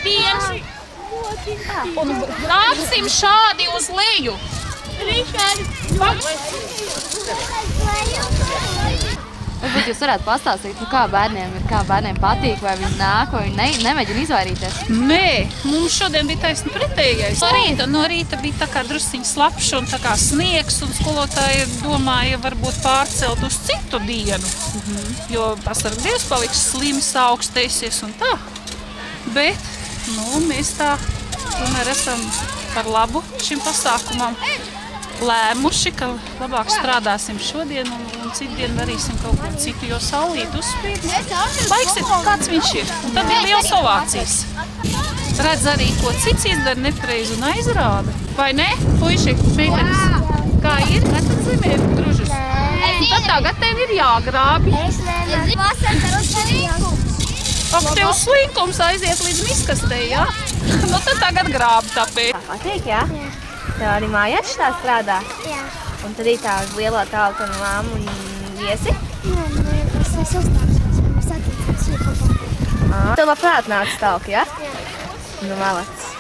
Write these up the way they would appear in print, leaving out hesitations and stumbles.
Viens. Un brāksim šādi uz leju. Varbūt jūs varētu pastāstīt, kā bērniem patīk, vai viņi nāk, vai viņi nemēģina izvairīties? Nē, mums šodien bija taisni pretējais. No rīta bija tā kā drusciņš slapš un tā kā sniegs, un skolotāji domāja varbūt pārcelt uz citu dienu, jo pasargdievs paliks slims, augstēsies un tā. Bet, mēs tā tomēr esam par labu šim pasākumam lēmuši, ka labāk strādāsim šodien un citdien darīsim kaut ko citu, jo saulīt uzspīd. Laiksit, kāds viņš ir. Un tad ir liels ovācijas. Redz arī, ko cits izdara nepareizi un aizrāda. Vai ne, puiši, meitenes? Kā ir? Esat zemē družus. Tad tagad tev ir jāgrābi. Ak, tev slinkums aiziet līdz miskastei, jā? Nu, tad tagad grābi tāpēc. Patīk, jā? Tev arī mājās tā strādā? Jā. Un tad ir tā uz lielo tālku un māmu un viesi? Jā, es uzstāšos. Mēs attīcās kopā. Tu labprāt nāc tālku, jā? Jā. Nu, malacis.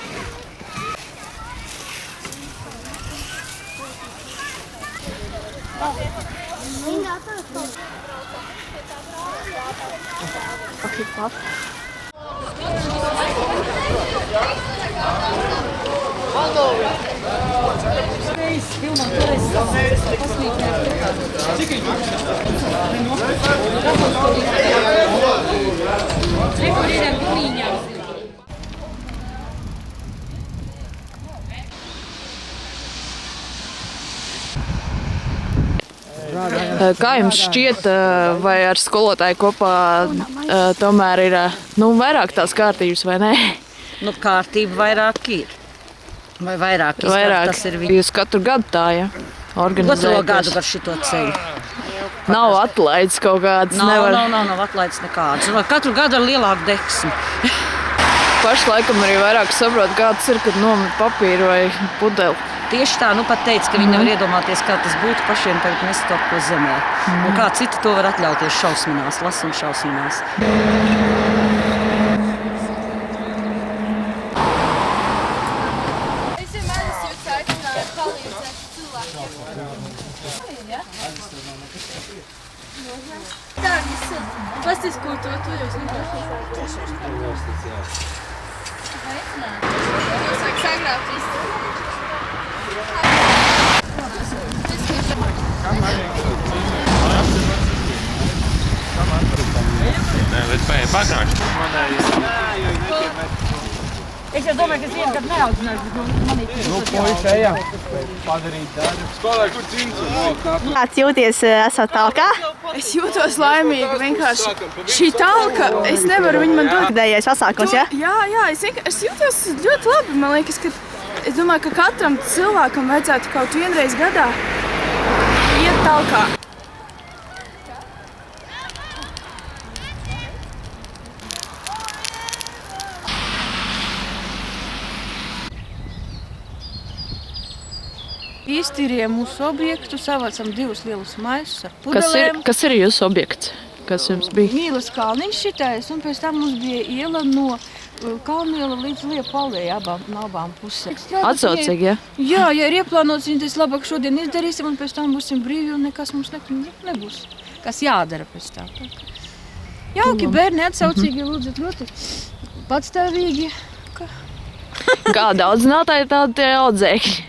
Kā jums šķiet, vai ar skolotāju kopā tomēr ir vairāk tās kārtības, vai ne? Kārtība vairāk ir. Vai vairāk Vairāk. Tas ir Jūs katru gadu tā, ja? Otro Organizējaties. gadu par šito ceļu. Nav atlaides kaut kādas, Nav atlaides nekādas. Katru gadu ar lielāku deksmu. Paši laikam arī vairāk saprot, kā tas ir, kad nomet papīru vai pudeli. Tieši tā, pat teica, ka viņi nevar iedomāties, kā tas būtu pašiem tagad mest kaut ko zemē. Un kā citi to var atļauties šausminās, las un šausminās. Pasties, ko tu jūs nepašas. Jūs vajag sagrāt visu. Es jau domāju, ka es vienu gadu neaudzināšu, bet man ir Puiši, ejam padarīt darbu. Skolē, kur cimcu? Kāds jūties esat talkā? Es jūtos laimīgi, vienkārši šī talka, es nevaru viņu man dot. Dējais pasākums, jā? Jā, es jūtos ļoti labi. Man liekas, ka es domāju, ka katram cilvēkam vajadzētu kaut vienreiz gadā iet talkā. Iztīrījām mūsu objektu, savācām divus lielus maisus ar pudelēm. Kas ir jūsu objekts? Kas jums bija? Mīlas kalniņš šitais, un pēc tam mums bija iela no Kalniela līdz Liepu alei no abām pusēm. Atsaucīgi, ja? Jā, ja ir ieplānots, viņi tas labāk šodien izdarīsim, un pēc tam būsim brīvi, un nekas mums nebūs. Kas jādara pēc tam. Jauki bērni, atsaucīgi, lūdzu, ļoti patstāvīgi. Kā daudzinātāji tādi tie audzēkļi?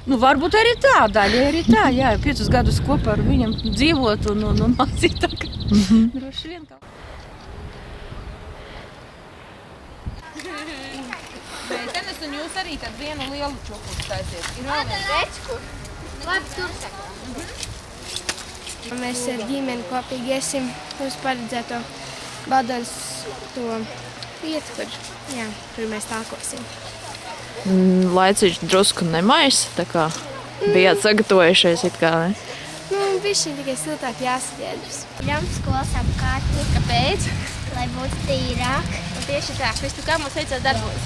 Varbūt arī tā, daļa arī tā, jā, 5 gadus kopā ar viņam dzīvot un mācīt tā, ka droši vien kaut. Meitenes, un jūs arī tad vienu lielu čukuru taisiet. Ir vēl viens kur? Labi, tur saka. Mēs ar ģimeni kopīgi iesim uz paredzēto Baldons to vietu, kur mēs tākosim. Laicīši drusku nemaisa, tā kā bijāt sagatavojušies it kā, ne? Bišķiņ tikai siltāk jāsatiedras. Ļam skolas apkārtni. Kāpēc? Lai būtu tīrāk. Un tieši tā, Kristu, kā mums veicās darbojas?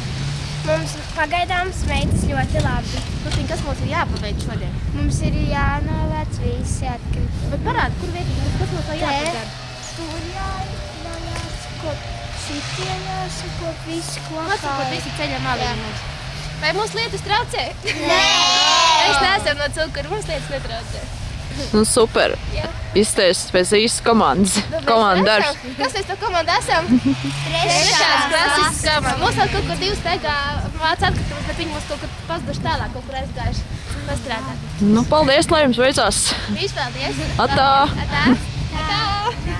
Mums pagaidām smēķis ļoti labi. Kas mums ir jāpaveic šodien? Mums ir jānovāc visi atkritumi. Bet parādi, kur vieta, kas mums vēl jāpadara? Tur jāsakot, šitie jāsakot visi kopā. Atsakot visi ceļam aliņos. Vai mums lietas traucē? Nē! Es neesam no cukuru, mums lietas netraucē. Nu, super. Izteicis pēc īstas komandas. Komanda darbs. Kas mēs to komandu esam? Trešās klases komanda. Mums vēl kaut kur divas teikā māc atkritumus, bet viņi mums kaut kur pazuduši tālāk, kaut kur aizgājuši pastrādāt. Nu, paldies, lai jums veicās. Vispaldies! Atā! Atā! Atā!